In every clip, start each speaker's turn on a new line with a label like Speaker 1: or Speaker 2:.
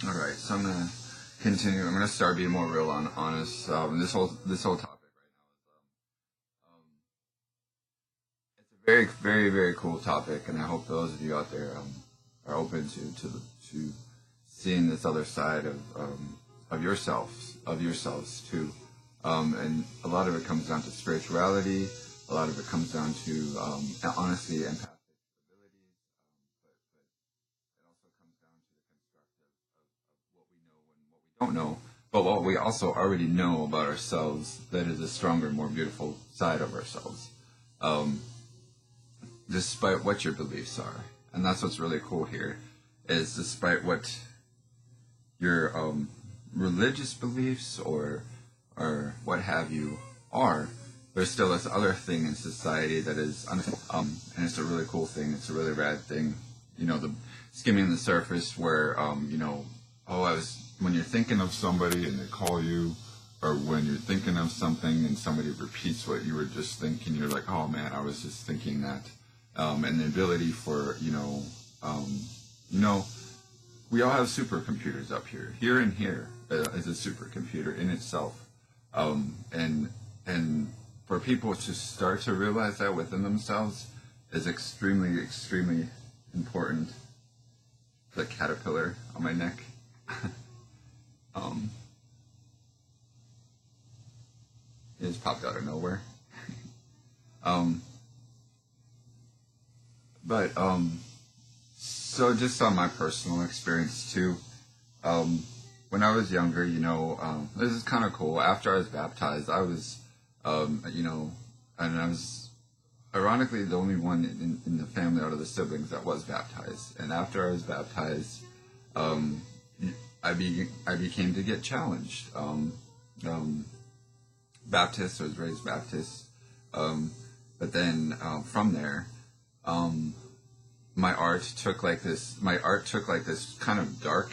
Speaker 1: All right, so I'm gonna continue. I'm gonna start being more real and honest. This whole topic right now is it's a very very very cool topic, and I hope those of you out there are open to seeing this other side of yourselves too. And a lot of it comes down to spirituality. A lot of it comes down to honestly empathic abilities. But it also comes down to the constructive of what we know and what we don't know. But what we also already know about ourselves that is a stronger, more beautiful side of ourselves. Um, Despite what your beliefs are. And that's what's really cool here, is despite what your religious beliefs or what have you are, there's still this other thing in society that is and it's a really cool thing. It's a really rad thing. You know, the skimming the surface where when you're thinking of somebody and they call you, or when you're thinking of something and somebody repeats what you were just thinking, you're like, oh man, I was just thinking that. And the ability for we all have supercomputers up here. Here and here is a supercomputer in itself. And for people to start to realize that within themselves is extremely, extremely important. The caterpillar on my neck. It just popped out of nowhere. But so just on my personal experience too, when I was younger, this is kind of cool. After I was baptized, I was, and I was ironically the only one in the family out of the siblings that was baptized. And after I was baptized, I became to get challenged. Baptist, I was raised Baptist, but then from there, my art took like this kind of dark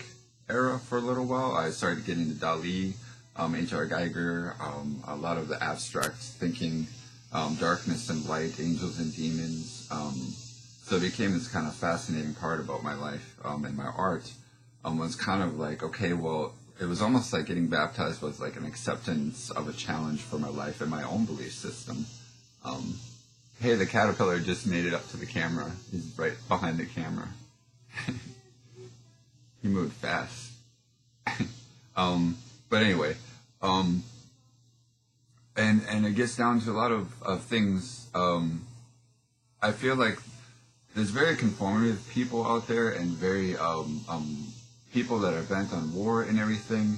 Speaker 1: era for a little while. I started getting into Dali, H.R. Geiger, a lot of the abstract thinking, darkness and light, angels and demons. So it became this kind of fascinating part about my life and my art. Was kind of like, okay, well, it was almost like getting baptized was like an acceptance of a challenge for my life and my own belief system. Hey, the caterpillar just made it up to the camera. He's right behind the camera. He moved fast. But anyway, and it gets down to a lot of things. I feel like there's very conformative people out there and very people that are bent on war and everything.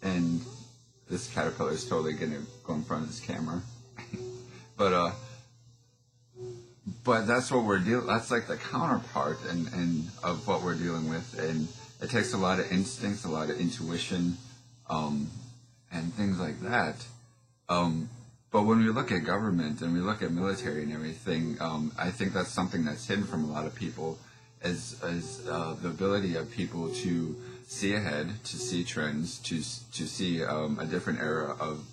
Speaker 1: And this caterpillar is totally gonna go in front of this camera. But that's what we're dealing. That's like the counterpart and of what we're dealing with, and it takes a lot of instincts, a lot of intuition, and things like that. But when we look at government and we look at military and everything, I think that's something that's hidden from a lot of people, as the ability of people to see ahead, to see trends, to see a different era of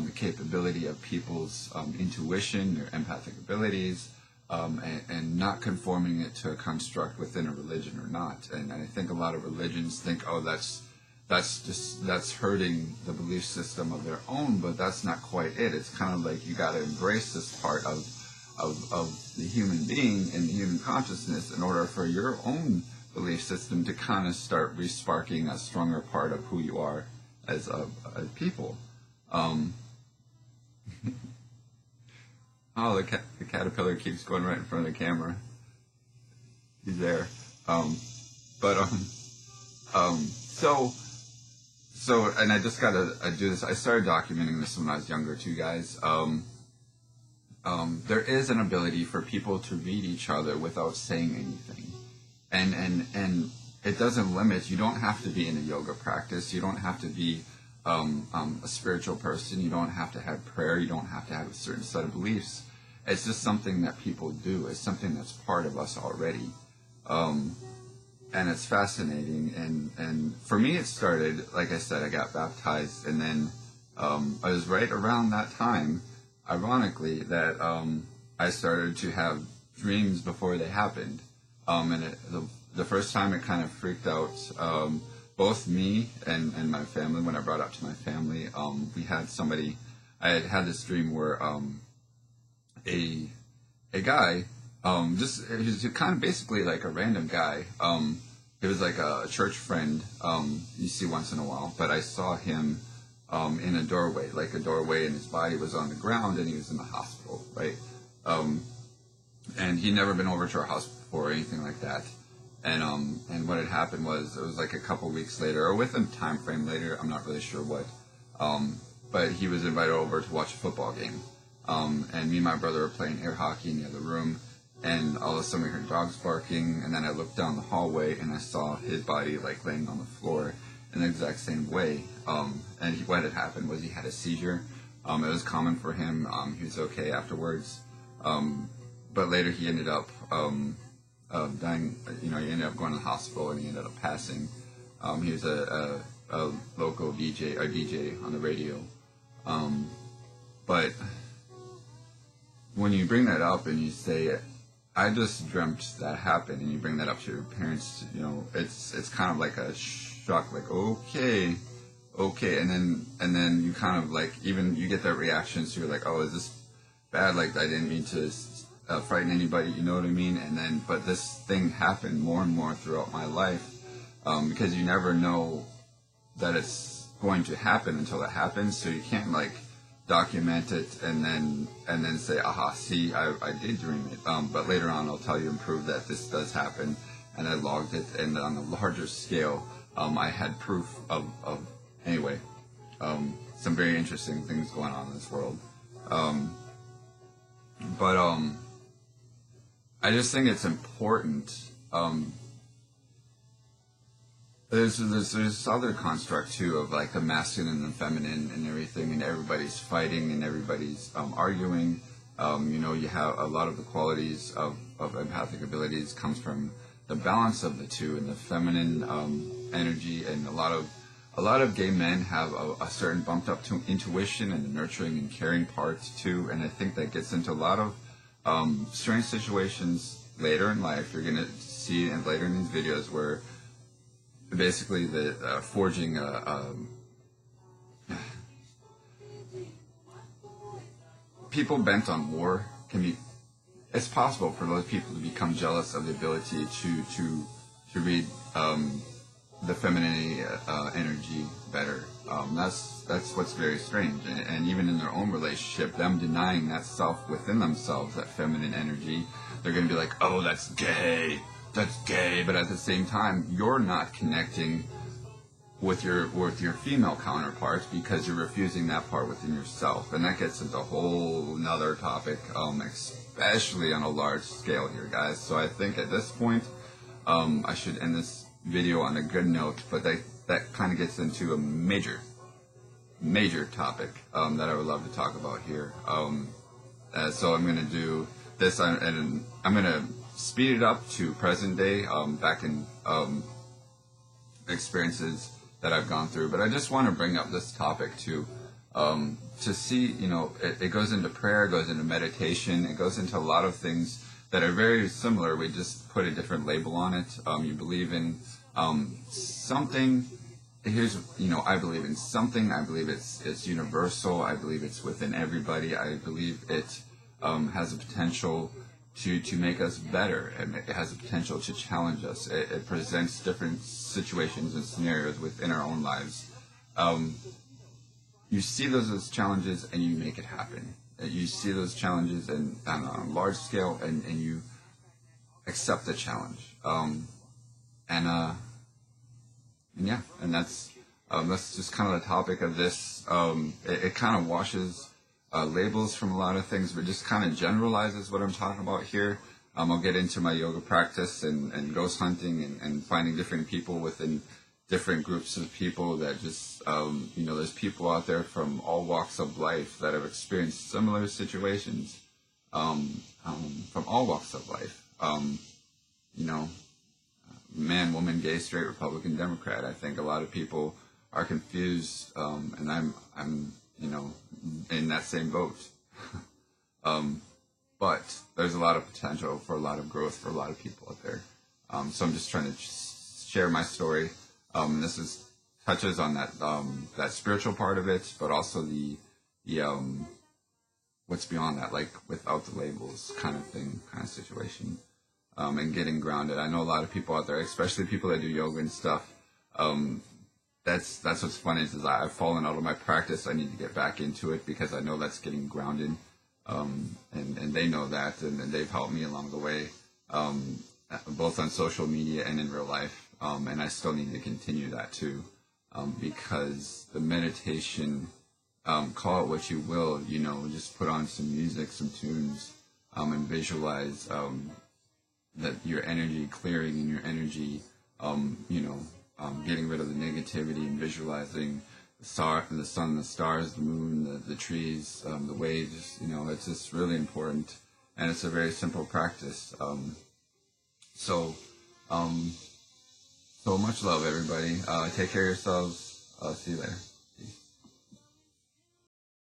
Speaker 1: the capability of people's intuition, their empathic abilities, and not conforming it to a construct within a religion or not. And I think a lot of religions think, oh, that's hurting the belief system of their own, but that's not quite it. It's kind of like you got to embrace this part of the human being and the human consciousness in order for your own belief system to kind of start resparking a stronger part of who you are as people. Oh, the caterpillar keeps going right in front of the camera. He's there. So, and I just gotta do this. I started documenting this when I was younger too, guys. There is an ability for people to read each other without saying anything. And it doesn't limit. You don't have to be in a yoga practice. You don't have to be a spiritual person. You don't have to have prayer. You don't have to have a certain set of beliefs. It's just something that people do. It's something that's part of us already. And it's fascinating. And for me, it started, like I said, I got baptized. And then I was right around that time, ironically, that I started to have dreams before they happened. And the first time it kind of freaked out both me and my family. When I brought it up to my family, we had somebody. I had this dream where a guy, he was kind of basically like a random guy. He was like a church friend you see once in a while, but I saw him in a doorway, and his body was on the ground, and he was in the hospital, right? And he'd never been over to our house before or anything like that. And what had happened was, it was like a couple weeks later, or within time frame later, I'm not really sure what, but he was invited over to watch a football game. And me and my brother were playing air hockey in the other room, and all of a sudden we heard dogs barking, and then I looked down the hallway and I saw his body like laying on the floor in the exact same way. What had happened was he had a seizure. It was common for him. He was okay afterwards. But later he ended up dying. He ended up going to the hospital, and he ended up passing. He was a local DJ on the radio. But when you bring that up and you say, I just dreamt that happened, and you bring that up to your parents, it's kind of like a shock, like, okay, and then you kind of like, even you get that reaction, so you're like, oh, is this bad? Like, I didn't mean to frighten anybody, you know what I mean? But this thing happened more and more throughout my life, because you never know that it's going to happen until it happens, so you can't like document it and then say, aha, see, I did dream it. But later on I'll tell you and prove that this does happen, and I logged it, and on a larger scale, I had proof of anyway, some very interesting things going on in this world. But I just think it's important. There's other construct too of like the masculine and feminine and everything, and everybody's fighting and everybody's arguing. You have a lot of the qualities of empathic abilities comes from the balance of the two, and the feminine energy, and a lot of gay men have a certain bumped up to intuition and the nurturing and caring parts too, and I think that gets into a lot of strange situations later in life. You're gonna see it later in these videos where basically the forging people bent on war it's possible for those people to become jealous of the ability to read the femininity energy better. That's what's very strange, and even in their own relationship, them denying that self within themselves, that feminine energy, they're going to be like, oh, that's gay, but at the same time, you're not connecting with your female counterparts because you're refusing that part within yourself, and that gets into a whole another topic, especially on a large scale here, guys. So I think at this point, I should end this video on a good note, but that kind of gets into a major topic that I would love to talk about here. So I'm going to do this, and I'm going to speed it up to present day, back in experiences that I've gone through. But I just want to bring up this topic to see, it goes into prayer, it goes into meditation, it goes into a lot of things that are very similar. We just put a different label on it. You believe in something. I believe in something. I believe it's universal. I believe it's within everybody. I believe it has a potential to make us better, and it has a potential to challenge us. It presents different situations and scenarios within our own lives. You see those as challenges, and you make it happen. You see those challenges on a large scale, and you accept the challenge. And that's just kind of the topic of this. It kind of washes labels from a lot of things, but just kind of generalizes what I'm talking about here. I'll get into my yoga practice and ghost hunting and finding different people within different groups of people that just, there's people out there from all walks of life that have experienced similar situations, from all walks of life. Man, woman, gay, straight, Republican, Democrat. I think a lot of people are confused, and I'm in that same boat. But there's a lot of potential for a lot of growth for a lot of people out there. So I'm just trying to share my story. This is touches on that spiritual part of it, but also the what's beyond that, like without the labels kind of thing, kind of situation, and getting grounded. I know a lot of people out there, especially people that do yoga and stuff. That's what's funny is I've fallen out of my practice. I need to get back into it because I know that's getting grounded, and they know that, and they've helped me along the way, both on social media and in real life. And I still need to continue that too, because the meditation, call it what you will, just put on some music, some tunes, and visualize that your energy clearing and your energy, getting rid of the negativity and visualizing the sun, the stars, the moon, the trees, the waves. It's just really important, and it's a very simple practice. So much love, everybody. Take care of yourselves. See you later.